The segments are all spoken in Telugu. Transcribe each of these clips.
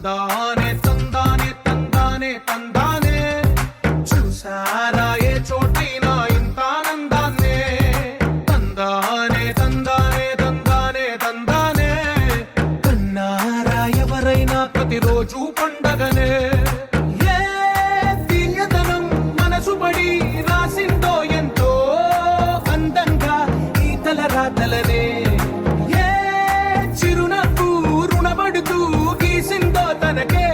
తందానే తందానే తందానే తందానే చూసారా ఏ చోటైనా ఇంత ఆనందాన్నే తందానే తందానే తందానే తందానే కన్నారా ఎవరైనా ప్రతిరోజు పండగనే ఏ తీయదనం మనసు పడి రాసిందో ఎంతో అందంగా ఈ తలరాతలనే తనకే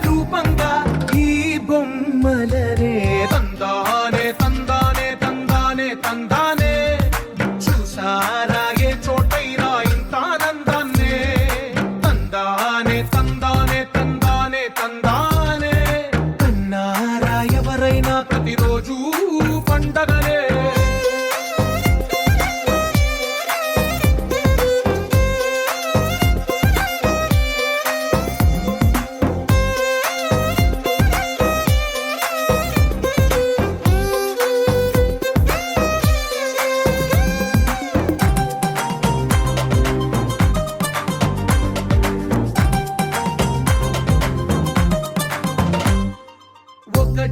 రూపంగా ఈ బొమ్మలనే తందానే తందానే తందానే తందానే చూసారా ఏ చోటైనా ఇంత ఆనందాన్నే తందానే తందానే తందానే తందానే కన్నారా ఎవరైనా ప్రతిరోజు పండగనే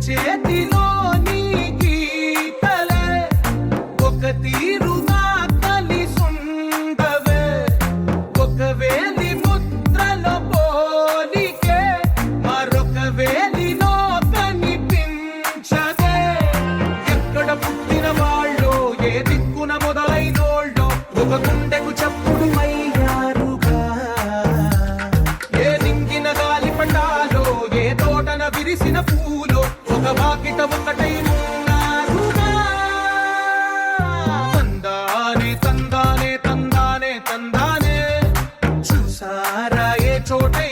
చేతిలో నీ గీతలే ఒక తీరుగా కలిసుండవే ఒక వేలి ముద్రలో పోలికే మరొక వేలిలో కనిపించదే ఎక్కడ పుట్టిన వాళ్ళో ఏ దిక్కున మొదలైనోళ్ళో ఒక గుండెకు చప్పుడు అయ్యారుగా ఏ నింగిన గాలి పండాలో ఏ తోటన విరిసిన పూలో ఒక వాకిట ఒకటై ఉన్నారుగా తందానే తందానే తందానే తందానే చూసారా ఏ చోటై